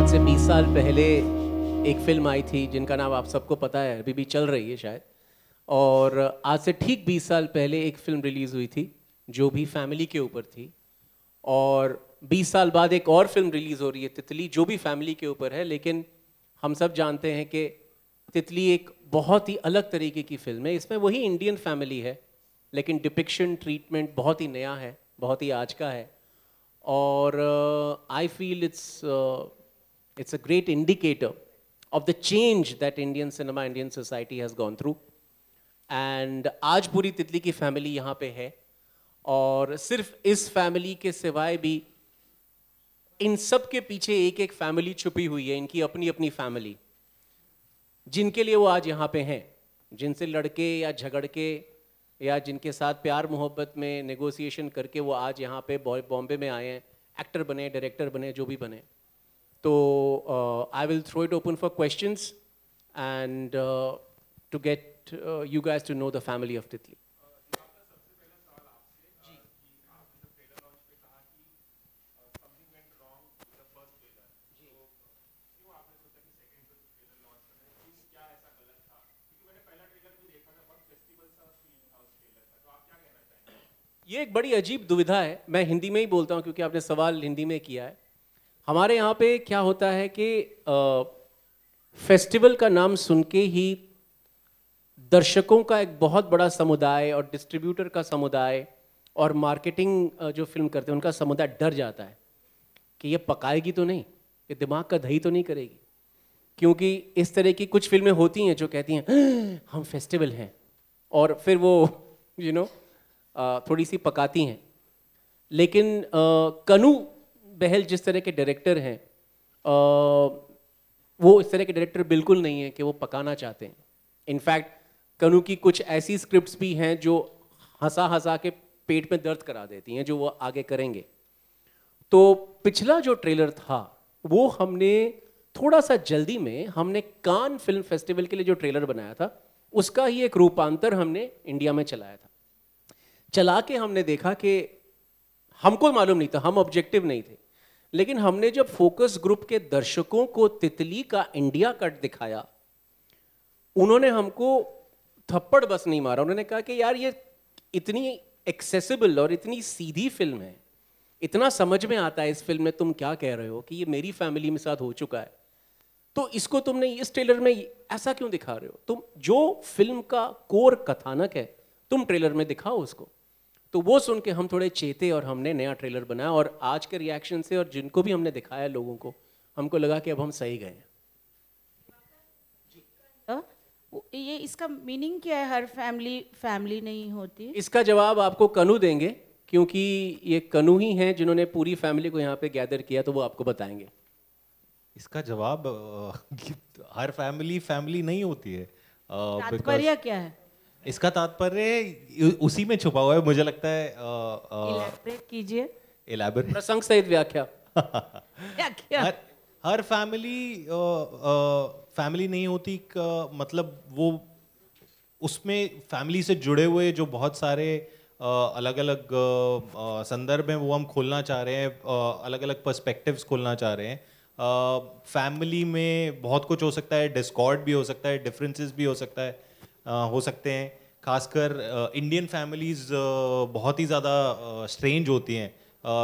आज से 20 साल पहले एक फिल्म आई थी जिनका नाम आप सबको पता है, अभी भी चल रही है शायद। और आज से ठीक 20 साल पहले एक फिल्म रिलीज़ हुई थी जो भी फैमिली के ऊपर थी। और 20 साल बाद एक और फिल्म रिलीज़ हो रही है, तितली, जो भी फैमिली के ऊपर है। लेकिन हम सब जानते हैं कि तितली एक बहुत ही अलग तरीके की फिल्म है। इसमें वही इंडियन फैमिली है, लेकिन डिपिक्शन, ट्रीटमेंट बहुत ही नया है, बहुत ही आज का है। और I feel it's a great indicator of the change that Indian cinema, Indian society has gone through. And आज पूरी तितली की फैमिली यहाँ पे है, और सिर्फ इस फैमिली के सिवाय भी इन सब के पीछे एक एक फैमिली छुपी हुई है, इनकी अपनी अपनी फैमिली, जिनके लिए वो आज यहाँ पे हैं, जिनसे लड़के या झगड़ के या जिनके साथ प्यार मोहब्बत में नेगोशिएशन करके वो आज यहाँ पे बॉम्बे में आए हैं, एक्टर बने, डायरेक्टर बने, जो भी बने। तो I will throw it open for questions and to get you guys to know the family of तितली। ये एक बड़ी अजीब दुविधा है। मैं हिंदी में ही बोलता हूँ क्योंकि आपने सवाल हिंदी में किया है। हमारे यहाँ पे क्या होता है कि फेस्टिवल का नाम सुन के ही दर्शकों का एक बहुत बड़ा समुदाय और डिस्ट्रीब्यूटर का समुदाय और मार्केटिंग जो फिल्म करते हैं उनका समुदाय डर जाता है कि ये पकाएगी तो नहीं, ये दिमाग का दही तो नहीं करेगी। क्योंकि इस तरह की कुछ फिल्में होती हैं जो कहती हैं हम फेस्टिवल हैं, और फिर वो थोड़ी सी पकाती हैं। लेकिन कनू बहल जिस तरह के डायरेक्टर हैं, वो इस तरह के डायरेक्टर बिल्कुल नहीं है कि वो पकाना चाहते हैं। इनफैक्ट कनू की कुछ ऐसी स्क्रिप्ट्स भी हैं जो हंसा हंसा के पेट में दर्द करा देती हैं, जो वो आगे करेंगे। तो पिछला जो ट्रेलर था वो हमने थोड़ा सा जल्दी में, हमने कान फिल्म फेस्टिवल के लिए जो ट्रेलर बनाया था उसका ही एक रूपांतर हमने इंडिया में चलाया था। चला के हमने देखा कि हमको मालूम नहीं था, हम ऑब्जेक्टिव नहीं थे, लेकिन हमने जब फोकस ग्रुप के दर्शकों को तितली का इंडिया कट दिखाया, उन्होंने हमको थप्पड़ बस नहीं मारा। उन्होंने कहा कि यार ये इतनी एक्सेसिबल और इतनी सीधी फिल्म है, इतना समझ में आता है इस फिल्म में तुम क्या कह रहे हो कि ये मेरी फैमिली में साथ हो चुका है, तो इसको तुमने इस ट्रेलर में ऐसा क्यों दिखा रहे हो? तुम जो फिल्म का कोर कथानक है तुम ट्रेलर में दिखाओ उसको। तो वो सुन के हम थोड़े चेते और हमने नया ट्रेलर बनाया, और आज के रिएक्शन से और जिनको भी हमने दिखाया लोगों को, हमको लगा कि अब हम सही गए। ये इसका मीनिंग क्या है, हर फैमिली नहीं होती? इसका जवाब आपको कनू देंगे, क्योंकि ये कनू ही हैं जिन्होंने पूरी फैमिली को यहाँ पे गैदर किया, तो वो आपको बताएंगे। इसका जवाब हर फैमिली नहीं होती है। तात्पर्य क्या है इसका? तात्पर्य उसी में छुपा हुआ है, मुझे लगता है। इलैबोरेट कीजिए। इलैबोरेट, प्रसंग सहित व्याख्या। हर फैमिली नहीं होती का मतलब वो, उसमें फैमिली से जुड़े हुए जो बहुत सारे अलग अलग संदर्भ हैं वो हम खोलना चाह रहे हैं, अलग अलग पर्सपेक्टिव्स खोलना चाह रहे हैं। फैमिली में बहुत कुछ हो सकता है, डिस्कॉर्ड भी हो सकता है, डिफरेंसेस भी हो सकते हैं। खासकर इंडियन फैमिलीज़ बहुत ही ज़्यादा स्ट्रेंज होती हैं।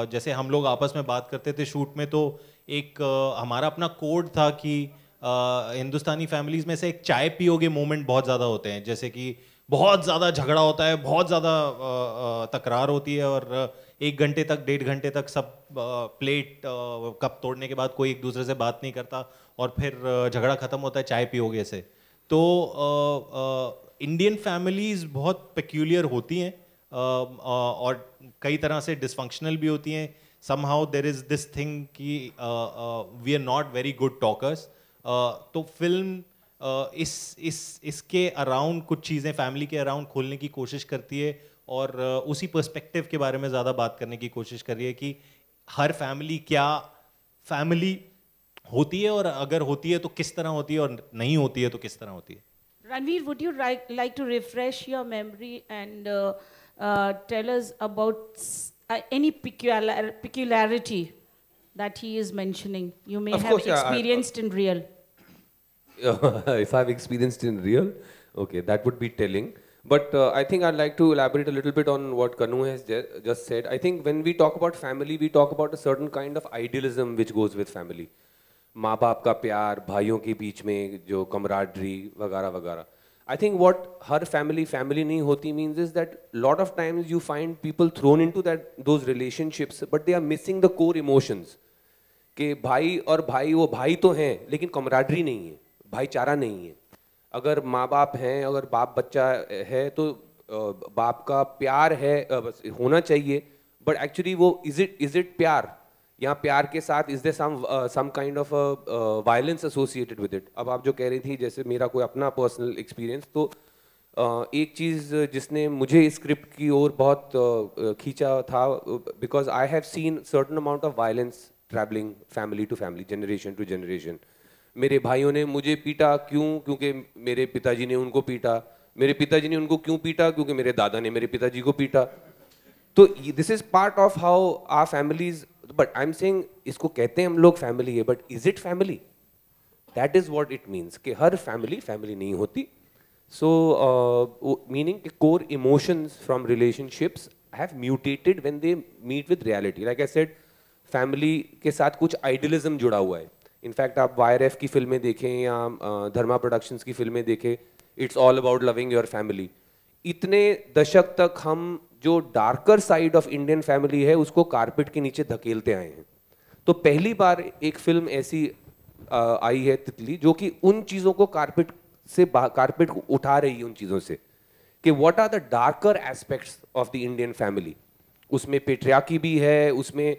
जैसे हम लोग आपस में बात करते थे शूट में, तो एक हमारा अपना कोड था कि हिंदुस्तानी फैमिलीज़ में से एक चाय पियोगे मोमेंट बहुत ज़्यादा होते हैं। जैसे कि बहुत ज़्यादा झगड़ा होता है, बहुत ज़्यादा तकरार होती है, और 1 घंटे तक, 1.5 घंटे तक सब प्लेट कप तोड़ने के बाद कोई एक दूसरे से बात नहीं करता, और फिर झगड़ा ख़त्म होता है चाय पियोगे से। तो इंडियन फैमिलीज़ बहुत पेक्यूलियर होती हैं, और कई तरह से डिसफंक्शनल भी होती हैं। Somehow there is this thing कि we are not very good talkers. तो फिल्म इसके अराउंड कुछ चीज़ें फैमिली के अराउंड खोलने की कोशिश करती है, और उसी पर्सपेक्टिव के बारे में ज़्यादा बात करने की कोशिश कर रही है कि हर फैमिली क्या फैमिली होती है, और अगर होती है तो किस तरह होती है, और नहीं होती है तो किस तरह होती है। Ranveer, would you like to refresh your memory and tell us about any peculiarity that he is mentioning? You may Of have course, yeah, experienced in real. If I've experienced in real, okay, that would be telling. But I think I'd like to elaborate a little bit on what Kanu has just said. I think when we talk about family, we talk about a certain kind of idealism which goes with family. माँ बाप का प्यार, भाइयों के बीच में जो camaraderie वगैरह वगैरह. I think what her family नहीं होती means is that lot of times you find people thrown into those relationships, but they are missing the core emotions. कि भाई और भाई वो भाई तो हैं, लेकिन camaraderie नहीं है, भाईचारा नहीं है. अगर माँ बाप हैं, अगर बाप बच्चा है तो बाप का प्यार है होना चाहिए, बट एक्चुअली वो इज इट प्यार, यहाँ प्यार के साथ is there some kind of violence associated with it. अब आप जो कह रही थी, जैसे मेरा कोई अपना पर्सनल एक्सपीरियंस, तो एक चीज़ जिसने मुझे स्क्रिप्ट की ओर बहुत खींचा था, because I have seen certain amount of violence travelling family to family, generation to generation. मेरे भाइयों ने मुझे पीटा, क्यों? क्योंकि मेरे पिताजी ने उनको पीटा. मेरे पिताजी ने उनको क्यों पीटा? क्योंकि मेरे दादा ने मेरे पिताजी को पीटा. तो this is part of how our families. But I am saying, इसको कहते हैं हम लोग फैमिली है, but is it family? That is what it means कि हर फैमिली नहीं होती. So meaning core emotions from relationships have mutated when they meet with reality. Like I said, family के साथ कुछ आइडियलिज्म जुड़ा हुआ है. इनफैक्ट आप YRF की फिल्में देखें या धर्मा प्रोडक्शंस की फिल्में देखें, it's all about loving your family. इतने दशक तक हम जो darker side of Indian family है उसको कारपेट के नीचे धकेलते आए हैं. तो पहली बार एक फिल्म ऐसी आई है तितली, जो कि उन चीज़ों को कारपेट को उठा रही है, उन चीज़ों से कि what are the darker aspects of the Indian family. उसमें पेट्रियार्की भी है, उसमें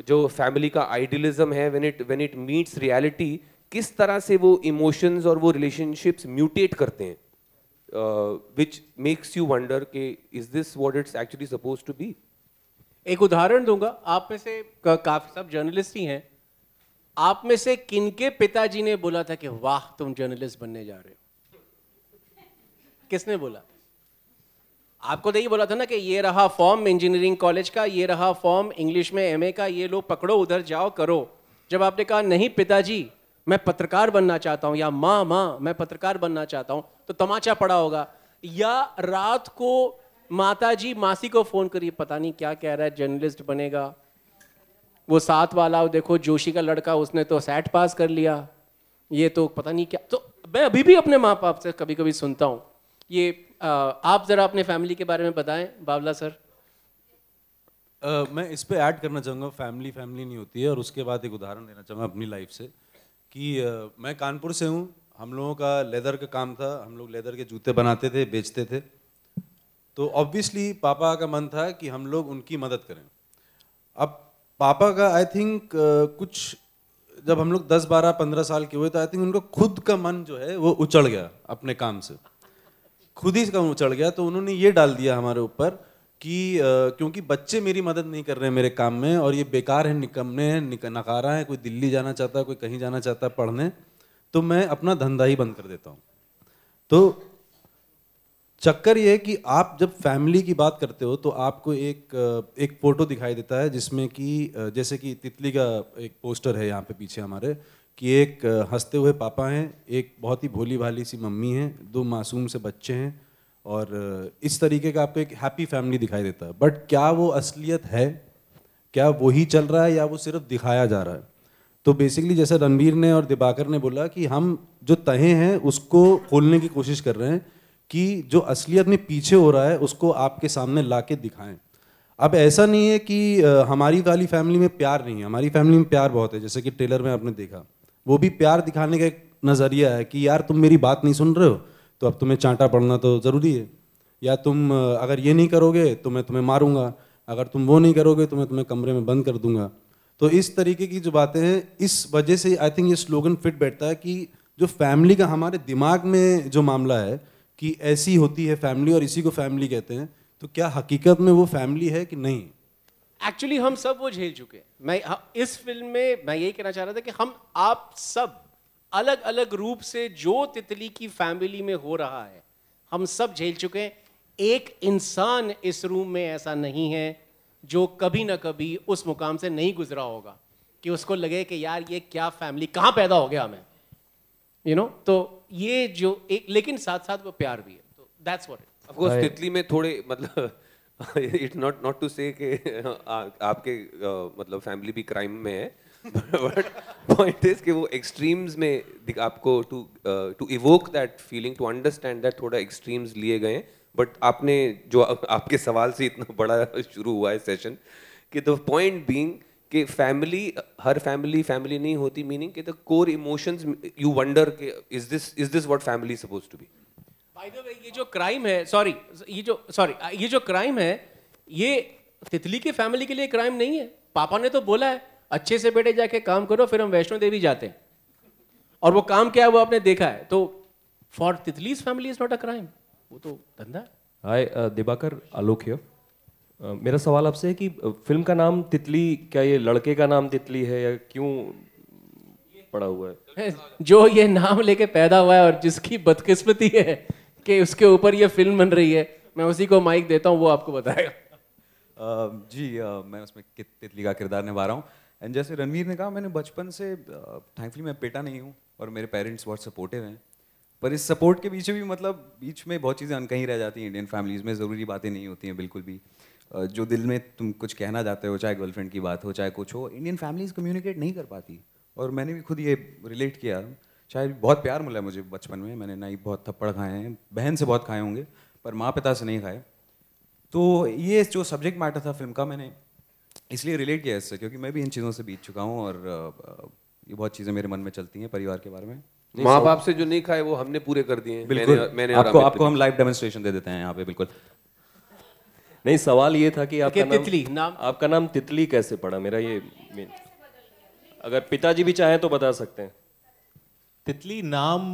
जो फैमिली का आइडियलिज्म है, व्हेन इट मीट्स रियलिटी, किस तरह से वो इमोशंस और वो रिलेशनशिप्स म्यूटेट करते हैं, which makes you wonder कि is this what it's actually supposed to be. एक उदाहरण दूंगा. आप में से काफी सब जर्नलिस्ट ही हैं. आप में से किनके पिताजी ने बोला था कि वाह तुम जर्नलिस्ट बनने जा रहे हो? किसने बोला? आपको तो ये बोला था ना कि ये रहा फॉर्म इंजीनियरिंग कॉलेज का, ये रहा फॉर्म इंग्लिश में MA का, ये लो पकड़ो, उधर जाओ करो. जब आपने कहा नहीं पिताजी मैं पत्रकार बनना चाहता हूं, या माँ मैं पत्रकार बनना चाहता हूं, तो तमाचा पड़ा होगा. या रात को माताजी मासी को फोन करिए, पता नहीं क्या कह रहा है, जर्नलिस्ट बनेगा. वो साथ वाला देखो जोशी का लड़का, उसने तो सेट पास कर लिया, ये तो पता नहीं क्या. तो मैं अभी भी अपने माँ बाप से कभी कभी सुनता हूँ ये. आप जरा अपने फैमिली के बारे में बताएं बावला सर. मैं इस पे ऐड करना चाहूँगा, फैमिली नहीं होती है. और उसके बाद एक उदाहरण देना चाहूँगा अपनी लाइफ से कि मैं कानपुर से हूँ. हम लोगों का लेदर का काम था, हम लोग लेदर के जूते बनाते थे, बेचते थे. तो ऑब्वियसली पापा का मन था कि हम लोग उनकी मदद करें. अब पापा का आई थिंक कुछ जब हम लोग 10, 12, 15 साल के हुए तो आई थिंक उनको खुद का मन जो है वो उचड़ गया अपने काम से, खुद ही का उचड़ गया. तो उन्होंने ये डाल दिया हमारे ऊपर कि क्योंकि बच्चे मेरी मदद नहीं कर रहे हैं मेरे काम में, और ये बेकार है, निकम्मे हैं, नकारा है, कोई दिल्ली जाना चाहता है, कोई कहीं जाना चाहता है पढ़ने, तो मैं अपना धंधा ही बंद कर देता हूँ. तो चक्कर ये है कि आप जब फैमिली की बात करते हो तो आपको एक फोटो दिखाई देता है जिसमें कि जैसे कि तितली का एक पोस्टर है यहाँ पे पीछे हमारे, कि एक हंसते हुए पापा हैं, एक बहुत ही भोली भाली सी मम्मी हैं, 2 मासूम से बच्चे हैं, और इस तरीके का आपको एक हैप्पी फैमिली दिखाई देता है. बट क्या वो असलियत है? क्या वही चल रहा है या वो सिर्फ दिखाया जा रहा है? तो बेसिकली जैसे रणवीर ने और दिबाकर ने बोला कि हम जो तहे हैं उसको खोलने की कोशिश कर रहे हैं कि जो असलियत में पीछे हो रहा है उसको आपके सामने ला के दिखाएं. अब ऐसा नहीं है कि हमारी वाली फैमिली में प्यार नहीं है, हमारी फैमिली में प्यार बहुत है. जैसे कि ट्रेलर में आपने देखा, वो भी प्यार दिखाने का एक नज़रिया है कि यार तुम मेरी बात नहीं सुन रहे हो तो अब तुम्हें चांटा पड़ना तो ज़रूरी है, या तुम अगर ये नहीं करोगे तो मैं तुम्हें मारूंगा, अगर तुम वो नहीं करोगे तो मैं तुम्हें कमरे में बंद कर दूंगा. तो इस तरीके की जो बातें हैं, इस वजह से आई थिंक ये स्लोगन फिट बैठता है कि जो फैमिली का हमारे दिमाग में जो मामला है कि ऐसी होती है फैमिली और इसी को फैमिली कहते हैं, तो क्या हकीकत में वो फैमिली है कि नहीं? एक्चुअली हम सब वो झेल चुके हैं. मैं इस फिल्म में मैं यही कहना चाह रहा था कि हम आप सब अलग अलग रूप से जो तितली की फैमिली में हो रहा है हम सब झेल चुके हैं. एक इंसान इस रूम में ऐसा नहीं है जो कभी ना कभी उस मुकाम से नहीं गुजरा होगा. कि उसको लगे कि यार ये क्या फैमिली, कहाँ पैदा हो गया मैं, तो ये जो एक, लेकिन साथ साथ वो प्यार भी है, तो दैट्स व्हाट ऑफ कोर्स तितली में थोड़े मतलब इट्स नॉट टू से कि आपके मतलब फैमिली भी क्राइम में है, बट पॉइंट इज कि वो एक्सट्रीम्स में आपको to evoke that feeling, to understand that थोड़ा एक्सट्रीम्स लिए गए। बट आपने जो आपके सवाल से इतना बड़ा शुरू हुआ है सेशन कि द पॉइंट बीइंग कि फैमिली, हर फैमिली नहीं होती, मीनिंग कि the core emotions you wonder कि is this what family suppose to be. By the way ये जो क्राइम है, ये जो क्राइम है, ये तितली की फैमिली के लिए क्राइम नहीं है। पापा ने तो बोला है अच्छे से बेटे जाके काम करो, फिर हम वैष्णो देवी जाते हैं, और वो काम क्या है वो आपने देखा है। तो for Titli's family is not a crime, वो तो धंधा है। Hi Diwakar, Alok here. मेरा सवाल आपसे है कि फिल्म का नाम तितली, क्या ये लड़के का नाम तितली है या क्यों पड़ा हुआ है? जो ये नाम लेके पैदा हुआ है और जिसकी बदकिस्मती है कि उसके ऊपर ये फिल्म बन रही है, मैं उसी को माइक देता हूँ, वो आपको बताएगा। मैं उसमें तितली का किरदार निभा रहा हूँ। एंड जैसे रणवीर ने कहा, मैंने बचपन से, थैंकफुली मैं पेटा नहीं हूँ और मेरे पेरेंट्स बहुत सपोर्टिव हैं, पर इस सपोर्ट के पीछे भी मतलब बीच में बहुत चीज़ें अनकही रह जाती हैं। इंडियन फैमिलीज़ में ज़रूरी बातें नहीं होती हैं बिल्कुल भी। जो दिल में तुम कुछ कहना चाहते हो, चाहे गर्लफ्रेंड की बात हो, चाहे कुछ हो, इंडियन फैमिलीज़ कम्युनिकेट नहीं कर पाती। और मैंने भी खुद ये रिलेट किया। शायद बहुत प्यार मिला मुझे बचपन में, मैंने ना ही बहुत थप्पड़ खाए हैं, बहन से बहुत खाए होंगे, पर माँ पिता से नहीं खाए। तो ये जो सब्जेक्ट मैटर था फिल्म का, मैंने इसलिए रिलेट किया इससे, क्योंकि मैं भी इन चीज़ों से बीत चुका हूँ और ये बहुत चीज़ें मेरे मन में चलती हैं परिवार के बारे में। माँ बाप से जो नहीं खाए वो हमने पूरे कर दिए हैं। बिल्कुल, मैंने आपको हम लाइव डेमोन्स्ट्रेशन दे देते हैं यहाँ पे। बिल्कुल नहीं, सवाल ये था कि आपका आपका नाम तितली कैसे पड़ा? मेरा ये अगर पिताजी भी चाहें तो बता सकते हैं। तितली नाम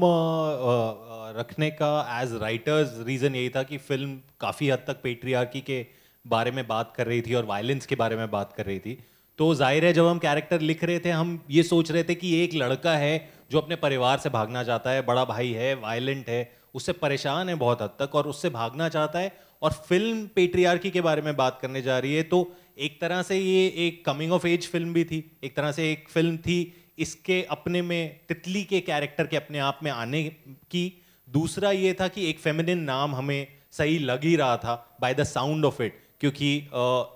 रखने का एज राइटर्स रीज़न यही था कि फिल्म काफ़ी हद तक पेट्रियार्की के बारे में बात कर रही थी और वायलेंस के बारे में बात कर रही थी। तो जाहिर है जब हम कैरेक्टर लिख रहे थे, हम ये सोच रहे थे कि एक लड़का है जो अपने परिवार से भागना चाहता है, बड़ा भाई है, वायलेंट है, उससे परेशान है बहुत हद तक और उससे भागना चाहता है, और फिल्म पेट्रियार्की के बारे में बात करने जा रही है। तो एक तरह से ये एक कमिंग ऑफ एज फिल्म भी थी, एक तरह से एक फिल्म थी इसके अपने में, तितली के कैरेक्टर के अपने आप में आने की। दूसरा ये था कि एक फेमिनिन नाम हमें सही लग ही रहा था by the sound of it, क्योंकि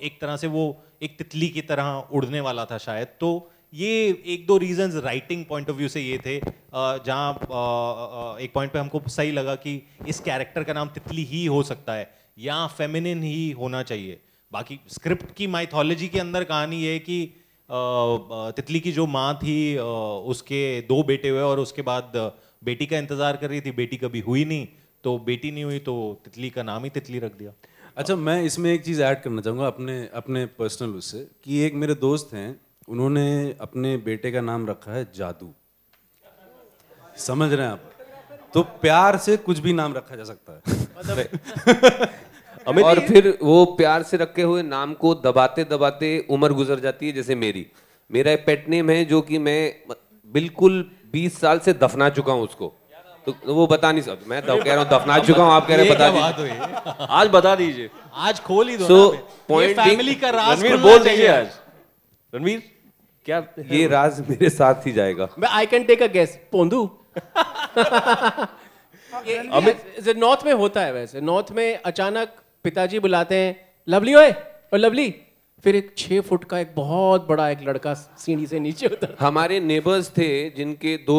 एक तरह से वो एक तितली की तरह उड़ने वाला था शायद। तो ये एक दो reasons writing point of view से ये थे, जहाँ एक पॉइंट पे हमको सही लगा कि इस कैरेक्टर का नाम तितली ही हो सकता है या फेमिनिन ही होना चाहिए। बाकी स्क्रिप्ट की माइथोलॉजी के अंदर कहानी ये है कि तितली की जो माँ थी उसके 2 बेटे हुए और उसके बाद बेटी का इंतजार कर रही थी, बेटी कभी हुई नहीं, तो बेटी नहीं हुई तो तितली का नाम ही तितली रख दिया। अच्छा, मैं इसमें एक चीज़ ऐड करना चाहूँगा अपने पर्सनल उससे, कि एक मेरे दोस्त हैं, उन्होंने अपने बेटे का नाम रखा है जादू। समझ रहे हैं आप? तो प्यार से कुछ भी नाम रखा जा सकता है। और फिर वो प्यार से रखे हुए नाम को दबाते दबाते उम्र गुजर जाती है। जैसे मेरा एक पेट नेम है जो कि मैं बिल्कुल 20 साल से दफना चुका हूँ उसको, तो वो बता नहीं सकता। मैं कह रहा हूँ दफना चुका हूँ, आप कह रहे हैं बता दीजिए। आज बता दीजिए, आज खोल ही दो। पॉइंट फैमिली का राज रणवीर बोल दीजिए आज। रणवीर क्या ये राज मेरे साथ ही जाएगा। मैं I can take a guess, पोंदू। नॉर्थ में होता है वैसे, नॉर्थ में अचानक पिताजी बुलाते हैं, लवली ओए, और लवली, फिर एक 6 फुट का एक बहुत बड़ा एक लड़का सीढ़ी से नीचे उतर। हमारे नेबर्स थे जिनके 2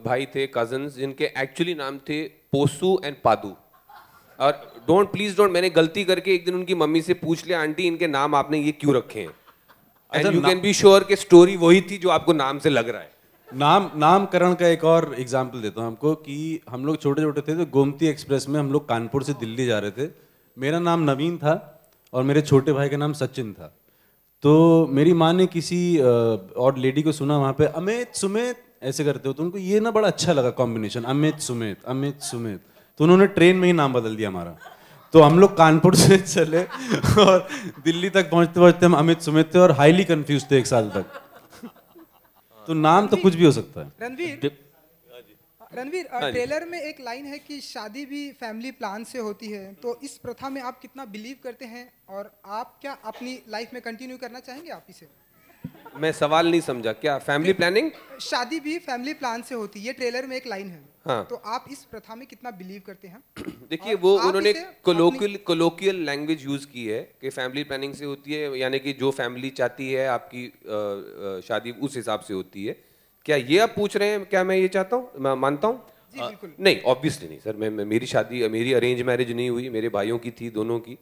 भाई थे, कजन्स, जिनके एक्चुअली नाम थे पोसू एंड पादू। और प्लीज डोंट, मैंने गलती करके एक दिन उनकी मम्मी से पूछ लिया, आंटी इनके नाम आपने ये क्यों रखे हैं? And you can be sure कि स्टोरी वही थी जो आपको नाम से लग रहा है। नामकरण का एक और एग्जाम्पल देता हूँ आपको, कि हम लोग छोटे छोटे थे तो गोमती एक्सप्रेस में हम लोग कानपुर से दिल्ली जा रहे थे। मेरा नाम नवीन था और मेरे छोटे भाई का नाम सचिन था। तो मेरी माँ ने किसी और लेडी को सुना वहाँ पे अमित सुमित ऐसे करते हो, तो उनको ये ना बड़ा अच्छा लगा कॉम्बिनेशन, अमित सुमित, तो उन्होंने ट्रेन में ही नाम बदल दिया हमारा। तो हम लोग कानपुर से चले और दिल्ली तक पहुँचते पहुँचते हम अमित सुमित थे और हाईली कंफ्यूज थे 1 साल तक। तो नाम तो कुछ भी हो सकता है। रणवीर, ट्रेलर में एक लाइन है कि शादी भी फैमिली प्लान से होती है, तो इस प्रथा में आप कितना बिलीव करते हैं और आप क्या अपनी लाइफ में कंटिन्यू करना चाहेंगे आप इसे? मैं सवाल नहीं समझा, क्या फैमिली प्लानिंग? शादी भी फैमिली प्लान से होती है, ये ट्रेलर में एक लाइन है। हाँ। तो आप इस प्रथा में कितना बिलीव करते हैं? देखिए, वो उन्होंने कोलोकियल लैंग्वेज यूज की है कि फैमिली प्लानिंग से होती है, यानी कि जो फैमिली चाहती है आपकी शादी उस हिसाब से होती है। क्या ये आप पूछ रहे हैं? क्या मैं ये चाहता हूँ, मैं मानता हूँ? नहीं, ऑब्वियसली नहीं सर। मेरी शादी, मेरी अरेंज मैरिज नहीं हुई, मेरे भाइयों की थी दोनों की,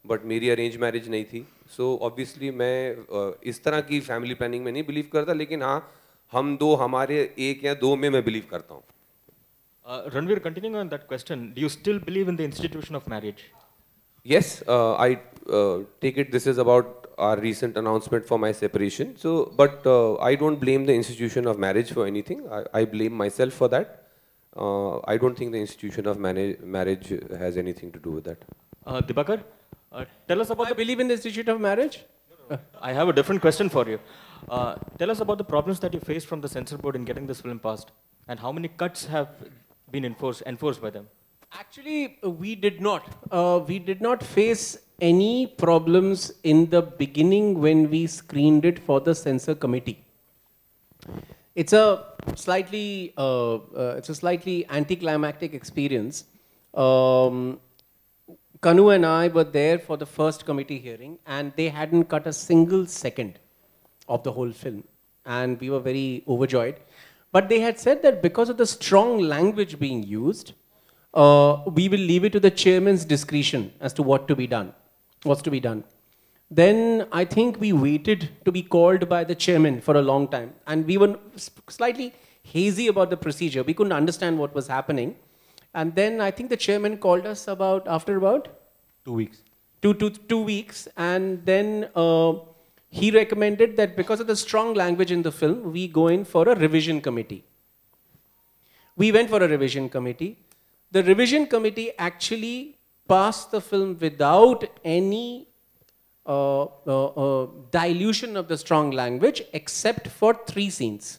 बट मेरी अरेंज मैरिज नहीं थी। सो ऑब्वियसली मैं इस तरह की फैमिली प्लानिंग में नहीं बिलीव करता, लेकिन हाँ, हम दो, हमारे एक या दो में मैं बिलीव करता हूँ। Ranveer, continuing on that question, do you still believe in the institution of marriage? Yes, I take it this is about our recent announcement for my separation. So, but I don't blame the institution of marriage for anything. I blame myself for that. I don't think the institution of marriage has anything to do with that. Dibakar, tell us about I believe in the institute of marriage. I have a different question for you. Tell us about the problems that you faced from the censor board in getting this film passed, and how many cuts have been enforced by them. Actually, we did not. We did not face any problems in the beginning when we screened it for the censor committee. It's a slightly anticlimactic experience. Kanu and I were there for the first committee hearing, and they hadn't cut a single second of the whole film, and we were very overjoyed. But they had said that because of the strong language being used, we will leave it to the chairman's discretion as to what's to be done. Then I think we waited to be called by the chairman for a long time, and we were slightly hazy about the procedure. We couldn't understand what was happening. And then I think the chairman called us after about 2 weeks. 2 weeks, and then he recommended that because of the strong language in the film, we go in for a revision committee. We went for a revision committee. The revision committee actually passed the film without any dilution of the strong language, except for 3 scenes.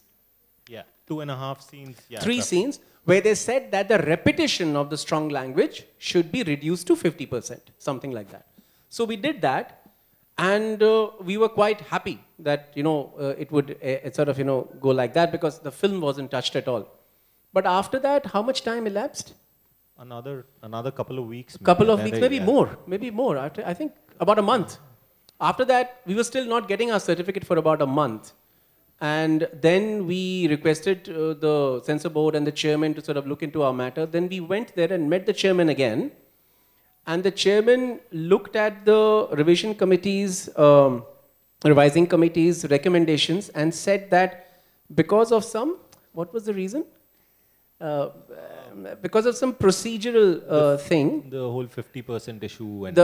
Yeah, 2.5 scenes. Yeah, 3 scenes where they said that the repetition of the strong language should be reduced to 50%, something like that. So we did that. And we were quite happy that, it would sort of, go like that, because the film wasn't touched at all. But after that, how much time elapsed? Another couple of weeks. Couple of weeks, maybe more. After, I think about a month. After that, we were still not getting our certificate for about a month. And then we requested the censor board and the chairman to sort of look into our matter. Then we went there and met the chairman again. And the chairman looked at the revision committee's, revising committee's recommendations and said that because of some, what was the reason? Because of some procedural thing. The whole 50% issue. And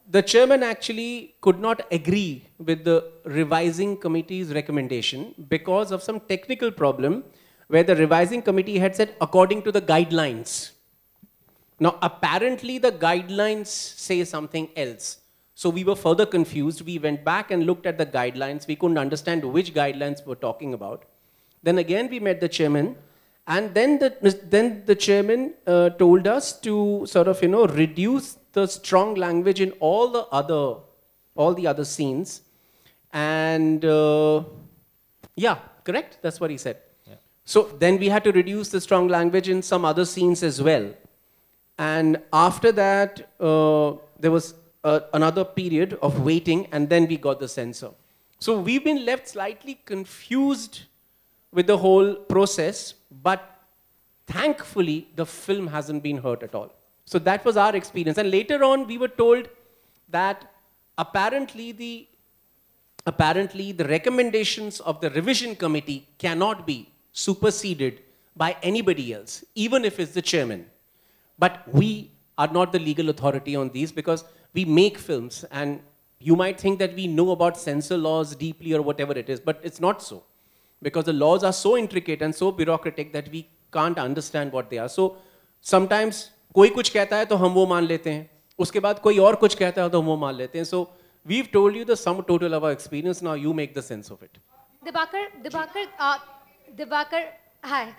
the chairman actually could not agree with the revising committee's recommendation because of some technical problem where the revising committee had said according to the guidelines. Now, apparently the guidelines say something else. So we were further confused. We went back and looked at the guidelines. We couldn't understand which guidelines we're talking about. Then again, we met the chairman. And then the chairman told us to sort of, reduce the strong language in all the other scenes. And yeah, correct? That's what he said. Yeah. So then we had to reduce the strong language in some other scenes as well. And after that, there was another period of waiting, and then we got the censor. So we've been left slightly confused with the whole process, but thankfully, the film hasn't been hurt at all. So that was our experience. And later on, we were told that apparently the recommendations of the revision committee cannot be superseded by anybody else, even if it's the chairman. But we are not the legal authority on these because we make films, and you might think that we know about censor laws deeply or whatever it is, but it's not so. Because the laws are so intricate and so bureaucratic that we can't understand what they are. So sometimes कोई कुछ कहता है तो हम वो मान लेते हैं, उसके बाद कोई और कुछ कहता है तो हम वो मान लेते हैं. So we've told you the sum total of our experience. Now you make the sense of it. Dibakar, hi.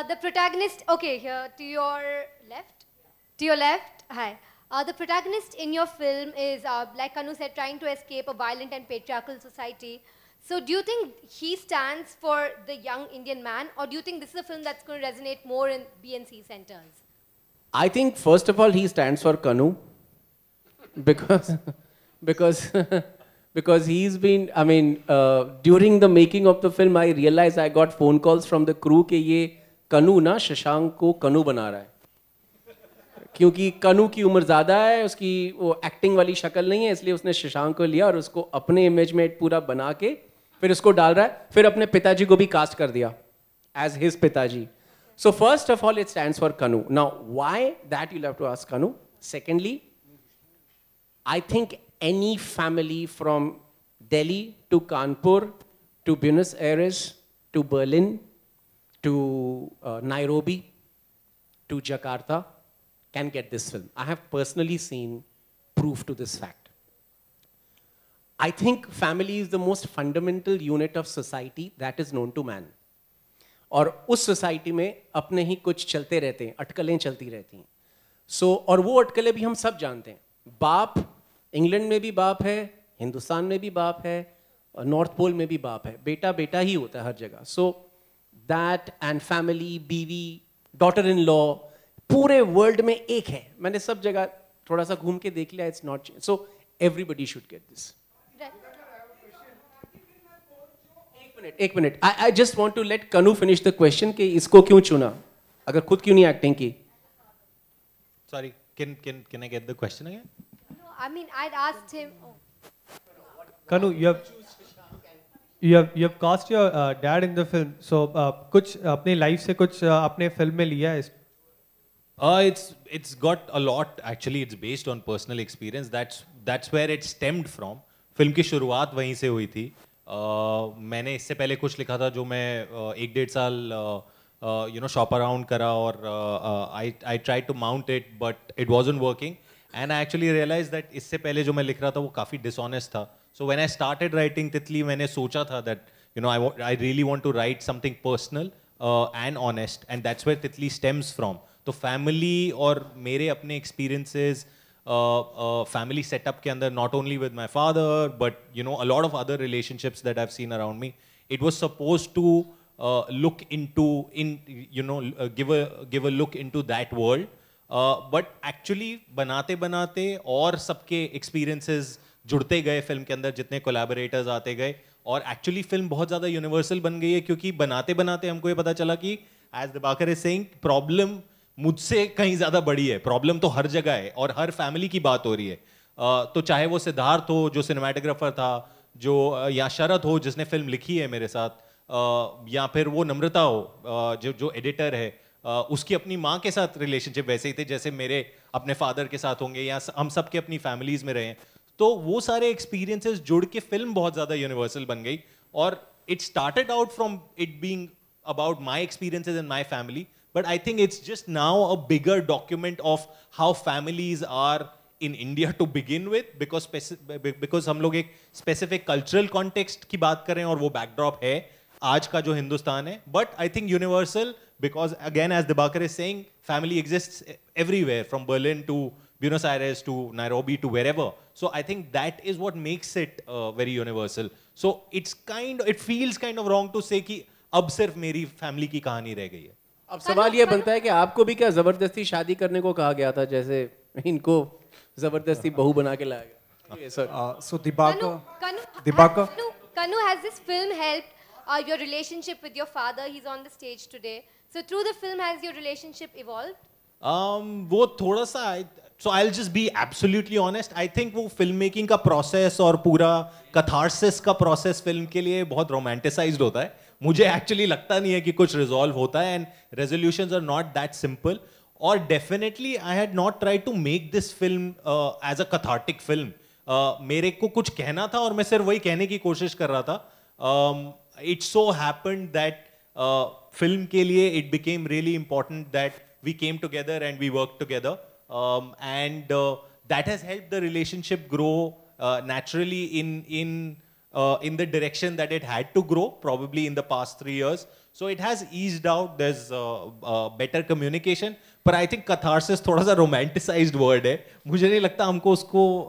The protagonist, okay, here to your left, hi. The protagonist in your film is, like Kanu said, trying to escape a violent and patriarchal society. So do you think he stands for the young Indian man, or do you think this is a film that's going to resonate more in BNC centers? I think first of all he stands for Kanu, because because because he's been, I mean, during the making of the film I realized I got phone calls from the crew कि ये कनु ना शशांक को कनु बना रहा है, क्योंकि कनु की उम्र ज़्यादा है, उसकी वो एक्टिंग वाली शक्ल नहीं है, इसलिए उसने शशांक को लिया और उसको अपने इमेज में पूरा बना के फिर उसको डाल रहा है, फिर अपने पिताजी को भी कास्ट कर दिया एज हिज पिताजी. So first of all, it stands for Kanu. Now, why that you'll have to ask Kanu. Secondly, I think any family from Delhi to Kanpur to Buenos Aires to Berlin to Nairobi to Jakarta can get this film. I have personally seen proof to this fact. I think family is the most fundamental unit of society that is known to man. और उस society में अपने ही कुछ चलते रहते हैं, अटकलें चलती रहती हैं. सो और वो अटकलें भी हम सब जानते हैं. बाप इंग्लैंड में भी बाप है, हिंदुस्तान में भी बाप है, नॉर्थ पोल में भी बाप है. बेटा बेटा ही होता है हर जगह. सो दैट एंड फैमिली, बीवी, डॉटर इन लॉ पूरे वर्ल्ड में एक है. मैंने सब जगह थोड़ा सा घूम के देख लिया. It's not so everybody should get this. एक minute, I just want to let Kanu finish the question कि इसको क्यों चुना, अगर खुद क्यों नहीं एक्टिंग की. Sorry, can I get the question again? No, I mean I'd asked him. Kanu, you have cast your dad in the film. So कुछ अपने life से कुछ अपने film में लिया है? It's got a lot actually. It's based on personal experience. That's where it stemmed from. Film की शुरुआत वहीं से हुई थी. मैंने इससे पहले कुछ लिखा था जो मैं 1-1.5 साल शॉप अराउंड करा और I try to mount it but it wasn't working and I actually realise that इससे पहले जो मैं लिख रहा था वो काफ़ी डिसऑनेस्ट था. So when I started writing Titli मैंने सोचा था that I really want to write something personal and honest and that's where Titli stems from. तो फैमिली और मेरे अपने एक्सपीरियंसेस family setup के अंदर, not only with my father but a lot of other relationships that I've seen around me, it was supposed to look into give a look into that world, but actually बनाते बनाते और सबके experiences जुड़ते गए film के अंदर, जितने collaborators आते गए और actually फिल्म बहुत ज़्यादा universal बन गई है क्योंकि बनाते बनाते हमको ये पता चला कि as Dibakar is saying, problem मुझसे कहीं ज़्यादा बड़ी है. प्रॉब्लम तो हर जगह है और हर फैमिली की बात हो रही है. तो चाहे वो सिद्धार्थ हो जो सिनेमाटोग्राफर था, जो या शरद हो जिसने फिल्म लिखी है मेरे साथ, या फिर वो नम्रता हो जो एडिटर है, उसकी अपनी माँ के साथ रिलेशनशिप वैसे ही थे जैसे मेरे अपने फादर के साथ होंगे या हम सब के अपनी फैमिलीज में रहे. तो वो सारे एक्सपीरियंसेस जुड़ के फिल्म बहुत ज़्यादा यूनिवर्सल बन गई और it started out from it being about my experiences and my family, but I think it's just now a bigger document of how families are in India to begin with, because हम लोग एक specific cultural context की बात कर रहे हैं और वो backdrop है आज का जो हिंदुस्तान है. But I think universal, because again as Dibakar is saying, family exists everywhere from Berlin to Buenos Aires to Nairobi to wherever. So I think that is what makes it very universal. So it feels kind of wrong to say कि अब सिर्फ मेरी family की कहानी रह गई है. अब सवाल ये बनता है कि आपको भी क्या जबरदस्ती शादी करने को कहा गया था जैसे इनको जबरदस्ती बहू बना के लाया गया? Yes, sir. So Dibakar, Kanu, has this film helped your relationship with your father? He's on the stage today. So through the film, has your relationship evolved? वो थोड़ा सा, so I'll just be absolutely honest. I think वो film making का process और पूरा catharsis का process film के लिए बहुत रोमांटिसाइज्ड होता है. मुझे एक्चुअली लगता नहीं है कि कुछ रिजॉल्व होता है and resolutions are not that simple. और definitely I had not tried to make this film as a cathartic film. मेरे को कुछ कहना था और मैं सिर्फ वही कहने की कोशिश कर रहा था. It so happened that film के लिए it became really important that we came together and we work together, and that has helped the relationship grow naturally in in the direction that it had to grow, probably in the past 3 years. So it has eased out. There's better communication. But I think catharsis थोड़ा सा romanticized word है. मुझे नहीं लगता हमको उसको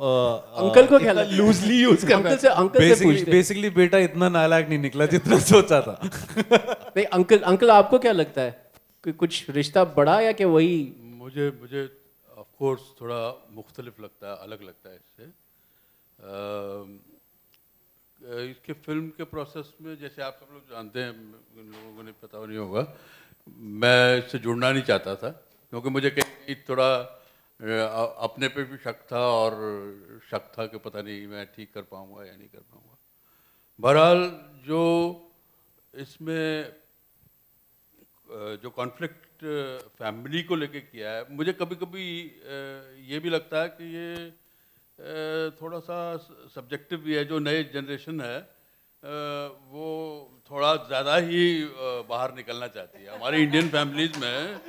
uncle को क्या लगता है? loosely use करना है. अंकल से पूछते हैं. बेसिकली बेटा इतना नालायक नहीं निकला जितना सोचा था. नहीं अंकल आपको क्या लगता है कि कुछ रिश्ता बढ़ा या कि वही? मुझे ऑफ कोर्स थोड़ा मुख्तलिफ लगता है, अलग लगता है इससे. इसके फिल्म के प्रोसेस में जैसे आप सब लोग जानते हैं, लोगों को नहीं पता नहीं होगा, मैं इससे जुड़ना नहीं चाहता था क्योंकि मुझे कहीं थोड़ा अपने पे भी शक था और शक था कि पता नहीं मैं ठीक कर पाऊँगा या नहीं कर पाऊँगा. बहरहाल जो इसमें जो कॉन्फ्लिक्ट फैमिली को लेके किया है, मुझे कभी कभी ये भी लगता है कि ये थोड़ा सा सब्जेक्टिव भी है. जो नए जनरेशन है वो थोड़ा ज़्यादा ही बाहर निकलना चाहती है. हमारी इंडियन फैमिलीज़ में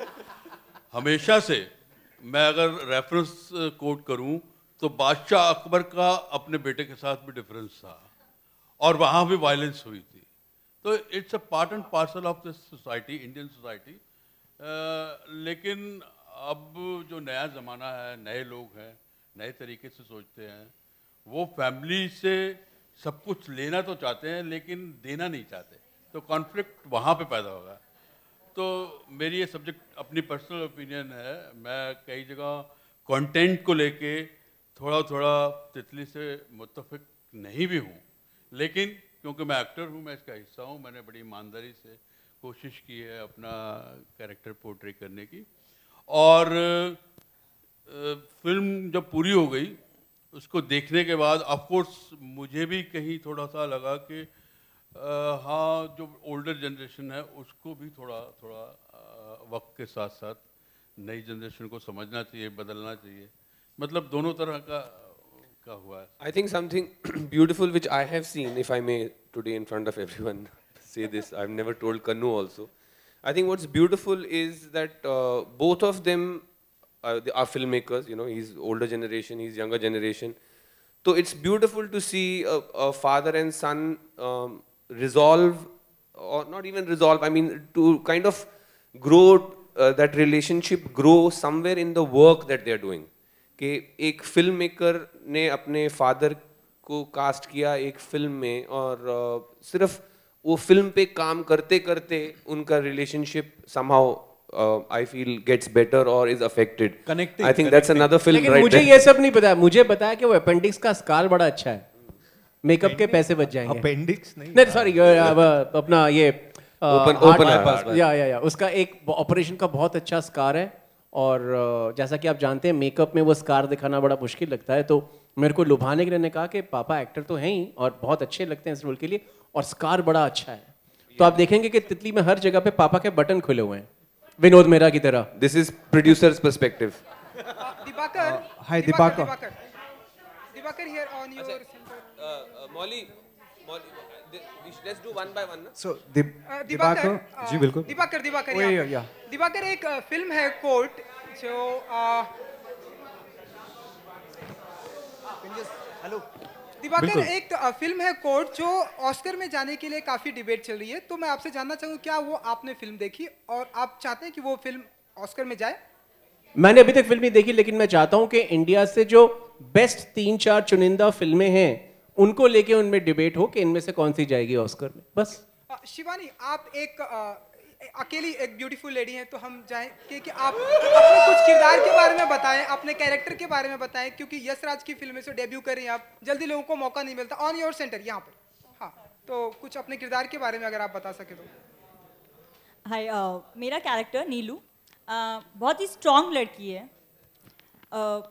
हमेशा से, मैं अगर रेफरेंस कोट करूं तो बादशाह अकबर का अपने बेटे के साथ भी डिफरेंस था और वहाँ भी वायलेंस हुई थी. तो it's a part and parcel of this society, Indian society. लेकिन अब जो नया ज़माना है, नए लोग हैं, नए तरीके से सोचते हैं, वो फैमिली से सब कुछ लेना तो चाहते हैं लेकिन देना नहीं चाहते. तो कॉन्फ्लिक्ट वहाँ पे पैदा होगा. तो मेरी ये सब्जेक्ट अपनी पर्सनल ओपिनियन है. मैं कई जगह कंटेंट को लेके थोड़ा तितली से मुत्तफिक नहीं भी हूँ, लेकिन क्योंकि मैं एक्टर हूँ, मैं इसका हिस्सा हूँ, मैंने बड़ी ईमानदारी से कोशिश की है अपना कैरेक्टर पोर्ट्रे करने की. और फिल्म जब पूरी हो गई, उसको देखने के बाद ऑफ कोर्स मुझे भी कहीं थोड़ा सा लगा कि हाँ, जो ओल्डर जनरेशन है उसको भी थोड़ा वक्त के साथ साथ नई जनरेशन को समझना चाहिए, बदलना चाहिए. मतलब दोनों तरह का हुआ है. I think something beautiful which I have seen, if I may today in front of everyone say this, I've never told Kannu also. I think what's beautiful is that both of them are filmmakers. You know, he's older generation, he's younger generation. So it's beautiful to see a father and son resolve, or not even resolve, I mean to kind of grow, that relationship grow somewhere in the work that they're doing. कि एक film maker ने अपने father को cast किया एक film में, और सिर्फ वो फिल्म पे काम करते करते उनका relationship somehow I feel gets better or is affected. Connecting. I think that's another film right there. मुझे ये सब नहीं पता. मुझे बताया कि वो अपेंडिक्स का स्कार बड़ा अच्छा है, मेकअप के पैसे बच जाएंगे. अपेंडिक्स नहीं सॉरी, अपना ये ओपन या उसका एक ऑपरेशन का बहुत अच्छा स्कार है. और जैसा कि आप जानते हैं मेकअप में वो स्कार दिखाना बड़ा मुश्किल लगता है, तो मेरे को लुभाने के लिए ने कहा कि पापा एक्टर तो हैं ही और बहुत अच्छे लगते हैं इस रोल के लिए, और स्कार बड़ा अच्छा है. तो आप देखेंगे कि तितली में हर जगह पे पापा के बटन खुले हुए हैं, विनोद मेहरा की तरह. This is producers perspective. Divakar, hi Divakar here on your centre. Mouli, let's do one by one ना. So दिवाकर जी बिल्कुल. दिवाकर एक फिल्म है कोर्ट, जो हेलो दिवाकर, एक फिल्म है कोर्ट जो ऑस्कर में जाने के लिए काफी डिबेट चल रही है. तो मैं आपसे जानना चाहूंगा क्या वो आपने फिल्म देखी और आप चाहते हैं कि वो फिल्म ऑस्कर में जाए? मैंने अभी तक फिल्म नहीं देखी, लेकिन मैं चाहता हूं कि इंडिया से जो बेस्ट 3-4 चुनिंदा फिल्में हैं उनको लेके उनमें डिबेट हो कि इनमें से कौन सी जाएगी ऑस्कर में. बस. शिवानी, आप एक अकेली एक ब्यूटीफुल लेडी हैं, तो हम चाहें कि आप अपने कुछ किरदार के बारे में बताएं, अपने कैरेक्टर के बारे में बताएं, क्योंकि यश राज की फिल्म से डेब्यू कर रही हैं आप, जल्दी लोगों को मौका नहीं मिलता. ऑन योर सेंटर यहाँ पर. हाँ, तो कुछ अपने किरदार के बारे में अगर आप बता सके तो. हाय, मेरा कैरेक्टर नीलू बहुत ही स्ट्रॉन्ग लड़की है.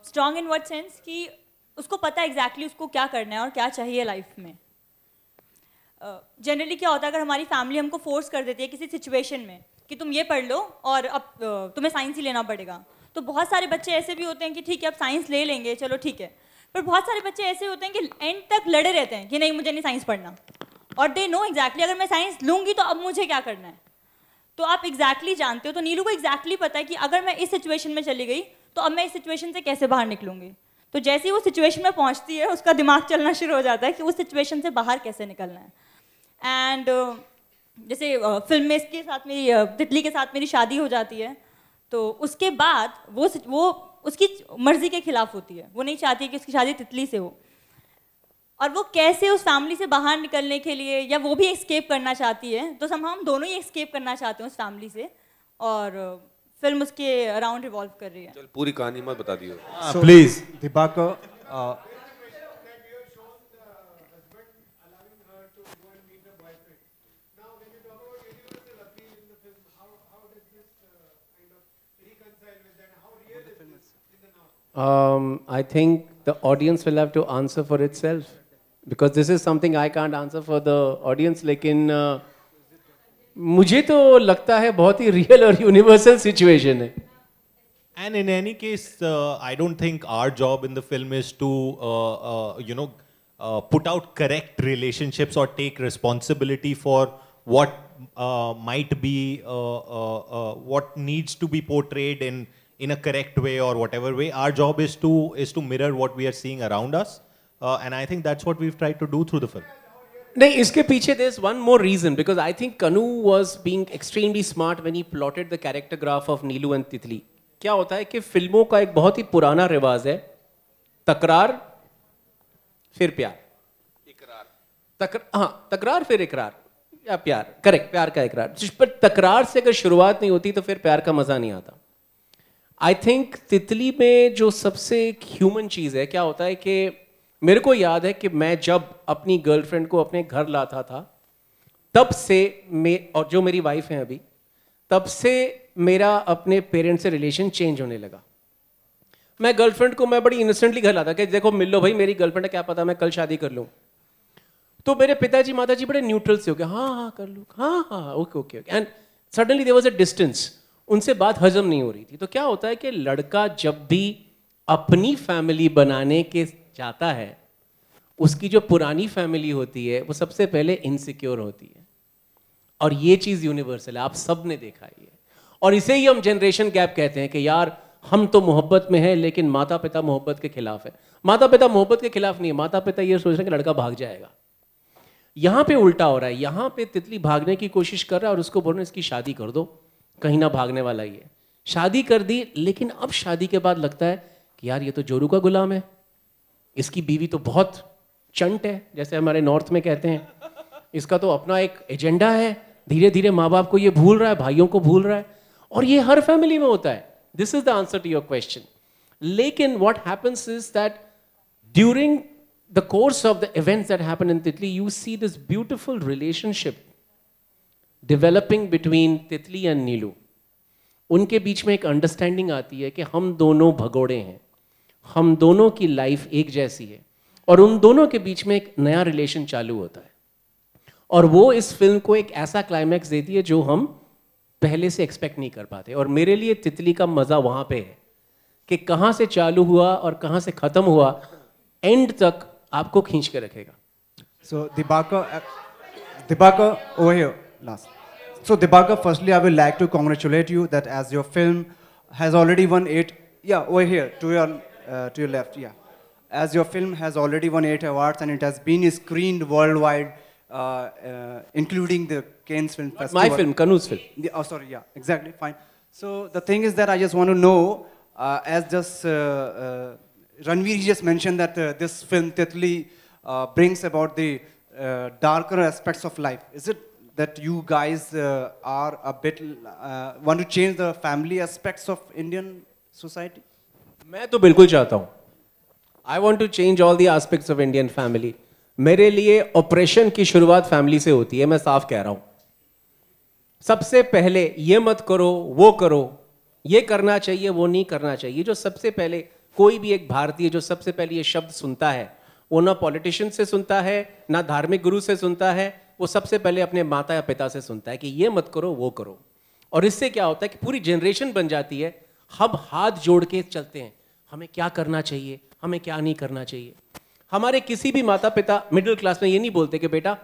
स्ट्रॉन्ग इन व्हाट सेंस कि उसको पता है एग्जैक्टली उसको क्या करना है और क्या चाहिए लाइफ में. जनरली क्या होता है, अगर हमारी फैमिली हमको फोर्स कर देती है किसी सिचुएशन में कि तुम ये पढ़ लो और अब तुम्हें साइंस ही लेना पड़ेगा, तो बहुत सारे बच्चे ऐसे भी होते हैं कि ठीक है अब साइंस ले लेंगे, चलो ठीक है. पर बहुत सारे बच्चे ऐसे होते हैं कि एंड तक लड़े रहते हैं कि नहीं मुझे नहीं साइंस पढ़ना, और दे नो एग्जैक्टली अगर मैं साइंस लूँगी तो अब मुझे क्या करना है. तो आप एग्जैक्टली जानते हो, तो नीलू को एग्जैक्टली पता है कि अगर मैं इस सिचुएशन में चली गई तो अब मैं इस सिचुएशन से कैसे बाहर निकलूँगी. तो जैसे ही वो सिचुएशन में पहुंचती है उसका दिमाग चलना शुरू हो जाता है कि उस सिचुएशन से बाहर कैसे निकलना है। एंड जैसे फिल्म में इसके साथ मेरी तितली के साथ मेरी शादी हो जाती है, तो उसके बाद वो उसकी मर्जी के खिलाफ होती है, वो नहीं चाहती कि उसकी शादी तितली से हो, और वो कैसे उस फैमिली से बाहर निकलने के लिए, या वो भी एस्केप करना चाहती है, तो हम दोनों ही एस्केप करना चाहते हैं उस फैमिली से, और फिल्म उसके अराउंड रिवॉल्व कर रही है। चल पूरी कहानी मत बता दियो please Dibakar. I think the audience will have to answer for itself, because this is something I can't answer for the audience. लेकिन मुझे तो लगता है बहुत ही real और universal situation है. And in any case, I don't think our job in the film is to, put out correct relationships or take responsibility for what might be, what needs to be portrayed in a correct way or whatever way. Our job is to mirror what we are seeing around us, and I think that's what we've tried to do through the film. नहीं, इसके पीछे there's one more reason, because I think Kanu was being extremely smart when he plotted the character graph of Neelu and Titli. क्या होता है कि फिल्मों का एक बहुत ही पुराना रिवाज है, तकरार फिर प्यार, तकरार फिर इकरार, या प्यार, करेक्ट, प्यार का इकरार। जिस पर तकरार से अगर शुरुआत नहीं होती तो फिर प्यार का मजा नहीं आता। आई थिंक तितली में जो सबसे ह्यूमन चीज़ है, क्या होता है कि मेरे को याद है कि मैं जब अपनी गर्लफ्रेंड को अपने घर लाता था, तब से और जो मेरी वाइफ है अभी, तब से मेरा अपने पेरेंट्स से रिलेशन चेंज होने लगा। मैं गर्लफ्रेंड को मैं बड़ी इनोसेंटली घर लाता कि देखो मिल लो भाई, मेरी गर्लफ्रेंड है, क्या पता मैं कल शादी कर लूँ। तो मेरे पिताजी माताजी बड़े न्यूट्रल से हो गए, हाँ हाँ कर लो, हाँ हाँ okay okay okay, and suddenly there was a distance, उनसे बात हजम नहीं हो रही थी। तो क्या होता है कि लड़का जब भी अपनी फैमिली बनाने के जाता है, उसकी जो पुरानी फैमिली होती है वो सबसे पहले इनसिक्योर होती है, और ये चीज़ यूनिवर्सल है, आप सब ने देखा है ये। और इसे ही हम जनरेशन गैप कहते हैं कि यार हम तो मोहब्बत में हैं लेकिन माता पिता मोहब्बत के खिलाफ है। माता पिता मोहब्बत के खिलाफ नहीं है, माता पिता ये सोच रहे हैं कि लड़का भाग जाएगा। यहाँ पे उल्टा हो रहा है, यहाँ पे तितली भागने की कोशिश कर रहा है और उसको बोल रहे हैं इसकी शादी कर दो, कहीं ना भागने वाला ही है। शादी कर दी, लेकिन अब शादी के बाद लगता है कि यार ये तो जोरू का गुलाम है, इसकी बीवी तो बहुत चंट है, जैसे हमारे नॉर्थ में कहते हैं, इसका तो अपना एक एजेंडा है, धीरे धीरे माँ बाप को ये भूल रहा है, भाइयों को भूल रहा है, और ये हर फैमिली में होता है। This is the answer to your question. लेकिन what happens is that during the course of the events that happen in Titli, you see this beautiful relationship developing between Titli and Neelu. उनके बीच में एक understanding आती है कि हम दोनों भगोड़े हैं, हम दोनों की लाइफ एक जैसी है, और उन दोनों के बीच में एक नया रिलेशन चालू होता है, और वो इस फिल्म को एक ऐसा क्लाइमैक्स देती है जो हम पहले से एक्सपेक्ट नहीं कर पाते। और मेरे लिए तितली का मज़ा वहाँ पे है कि कहाँ से चालू हुआ और कहाँ से ख़त्म हुआ, एंड तक आपको खींच के रखेगा। So Dibakar over here last. So Dibakar, firstly I will like to congratulate you that as your film has already won 8, yeah, over here to your left, yeah, as your film has already won 8 awards and it has been screened worldwide, including the Cannes Film Festival. My film, Kanu's film. Yeah, oh sorry, yeah, exactly, fine. So the thing is that I just want to know, as just Ranveer just mentioned that this film Titli brings about the darker aspects of life. Is it that you guys are a bit want to change the family aspects of Indian society? मैं तो बिल्कुल चाहता हूँ। I want to change all the aspects of Indian family. मेरे लिए operation की शुरुआत family से होती है, मैं साफ कह रहा हूँ। सबसे पहले ये मत करो, वो करो, ये करना चाहिए, वो नहीं करना चाहिए। जो सबसे पहले कोई भी एक भारतीय जो सबसे पहले ये शब्द सुनता है, वो ना पॉलिटिशियन से सुनता है, ना धार्मिक गुरु से सुनता है, वो सबसे पहले अपने माता या पिता से सुनता है कि ये मत करो, वो करो। और इससे क्या होता है कि पूरी जनरेशन बन जाती है, हम हाथ जोड़ के चलते हैं, हमें क्या करना चाहिए, हमें क्या नहीं करना चाहिए। हमारे किसी भी माता पिता मिडिल क्लास में ये नहीं बोलते कि बेटा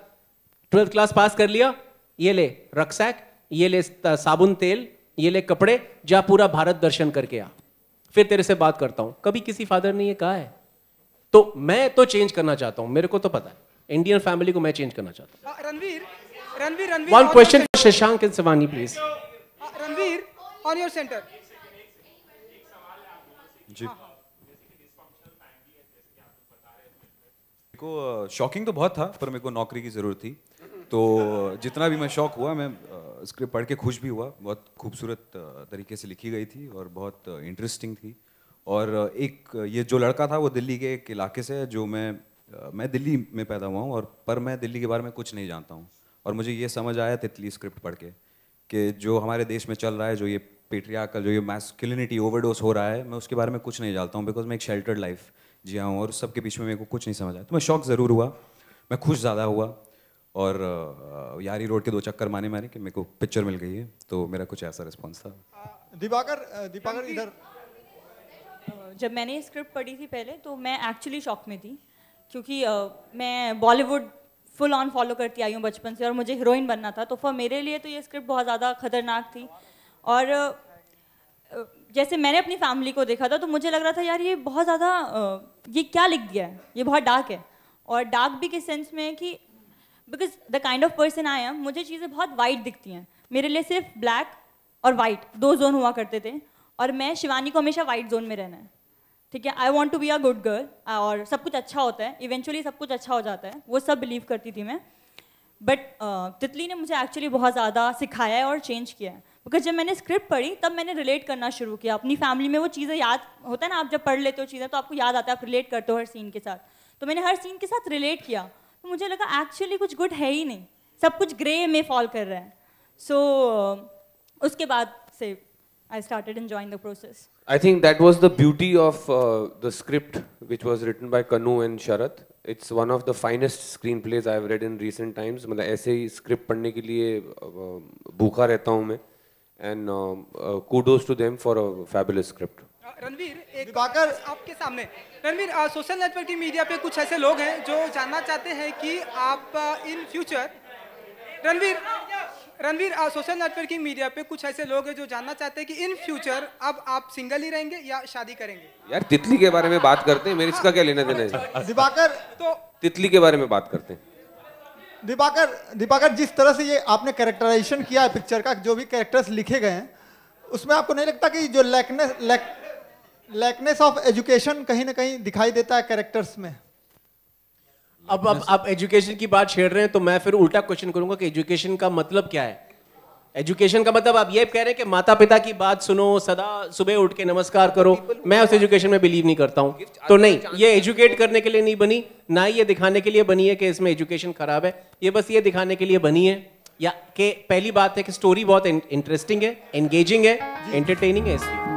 12th क्लास पास कर लिया, ये ले रक्सैक, ये ले साबुन तेल, ये ले कपड़े, जा पूरा भारत दर्शन करके आ, फिर तेरे से बात करता हूं। कभी किसी फादर ने ये कहा है? तो मैं तो चेंज करना चाहता हूं, मेरे को तो पता है इंडियन फैमिली को मैं चेंज करना चाहता हूं। Ranveer one question for Shashank and Shivani please. Ranveer on your centre. जी को शॉकिंग तो बहुत था, पर मेरे को नौकरी की ज़रूरत थी, तो जितना भी मैं शॉक हुआ, मैं स्क्रिप्ट पढ़ के खुश भी हुआ। बहुत खूबसूरत तरीके से लिखी गई थी और बहुत इंटरेस्टिंग थी। और एक ये जो लड़का था वो दिल्ली के एक इलाके से है, जो मैं दिल्ली में पैदा हुआ हूँ, और पर मैं दिल्ली के बारे में कुछ नहीं जानता हूँ। और मुझे ये समझ आया तितली स्क्रिप्ट पढ़ के कि जो हमारे देश में चल रहा है, जो ये पेट्रियार्कल, जो ये मैस्कुलिनिटी ओवरडोज हो रहा है, मैं उसके बारे में कुछ नहीं जानता हूँ, बिकॉज मैं एक शेल्टर्ड लाइफ जिया हूँ और सबके बीच में मेरे को कुछ नहीं समझ आया। तो मैं शॉक ज़रूर हुआ, मैं खुश ज़्यादा हुआ, और यारी रोड के 2 चक्कर मारे कि मेरे को पिक्चर मिल गई है, तो मेरा कुछ ऐसा रिस्पॉन्स था। दीपाकर इधर। जब मैंने स्क्रिप्ट पढ़ी थी पहले, तो मैं एक्चुअली शॉक में थी, क्योंकि मैं बॉलीवुड फुल ऑन फॉलो करती आई हूँ बचपन से, और मुझे हीरोइन बनना था। तो फॉर मेरे लिए तो ये स्क्रिप्ट बहुत ज़्यादा खतरनाक थी। और जैसे मैंने अपनी फैमिली को देखा था, तो मुझे लग रहा था यार ये बहुत ज़्यादा ये क्या लिख दिया है, ये बहुत डार्क है। और डार्क भी किस सेंस में कि because the kind of person I am, मुझे चीज़ें बहुत वाइट दिखती हैं। मेरे लिए सिर्फ ब्लैक और वाइट 2 जोन हुआ करते थे, और मैं शिवानी को हमेशा वाइट जोन में रहना है, ठीक है। I want to be a good girl, और सब कुछ अच्छा होता है, इवेंचुअली सब कुछ अच्छा हो जाता है, वो सब बिलीव करती थी मैं। बट तितली ने मुझे एक्चुअली बहुत ज़्यादा सिखाया है और चेंज किया है। बिकॉज जब मैंने स्क्रिप्ट पढ़ी, तब मैंने रिलेट करना शुरू किया अपनी फैमिली में। वो चीज़ें याद होता है ना, आप जब पढ़ लेते हो चीज़ें तो आपको याद आता है, आप रिलेट करते हो हर सीन के साथ। तो मैंने हर सीन के साथ रिलेट किया, तो मुझे लगा एक्चुअली कुछ गुड है ही नहीं, सब कुछ ग्रे में फॉल कर रहा है। सो उसके बाद से I started enjoying the process. I think that was the beauty of the script, which was written by Kanu and Sharat. It's one of the finest screenplays I have read in recent times. मतलब ऐसे ही script पढ़ने के लिए भूखा रहता हूँ मैं, and kudos to them for a fabulous script. Ranveer, एक आपके सामने रणवीर, सोशल नेटवर्किंग मीडिया पे कुछ ऐसे लोग हैं जो जानना चाहते हैं कि आप in future Ranveer social networking media पे कुछ ऐसे लोग हैं जो जानना चाहते हैं कि इन फ्यूचर अब आप सिंगल ही रहेंगे या शादी करेंगे? यार तितली के बारे में बात करते हैं, मेरे इसका क्या लेना देना है? दीपाकर, तो तितली के बारे में बात करते हैं। दीपाकर जिस तरह से ये आपने कैरेक्टराइजेशन किया है पिक्चर का, जो भी कैरेक्टर्स लिखे गए हैं, उसमें आपको नहीं लगता कि जो लैकनेस ऑफ एजुकेशन कहीं ना कहीं दिखाई देता है कैरेक्टर्स में? अब आप एजुकेशन की बात छेड़ रहे हैं, तो मैं फिर उल्टा क्वेश्चन करूंगा कि एजुकेशन का मतलब क्या है? एजुकेशन का मतलब आप ये कह रहे हैं कि माता पिता की बात सुनो, सदा सुबह उठ के नमस्कार करो। मैं उस एजुकेशन में बिलीव नहीं करता हूँ। तो नहीं, ये एजुकेट करने के लिए नहीं बनी, ना ही ये दिखाने के लिए बनी है कि इसमें एजुकेशन खराब है। ये बस ये दिखाने के लिए बनी है या कि पहली बात है कि स्टोरी बहुत इंटरेस्टिंग है, एंगेजिंग है, एंटरटेनिंग है, इसलिए।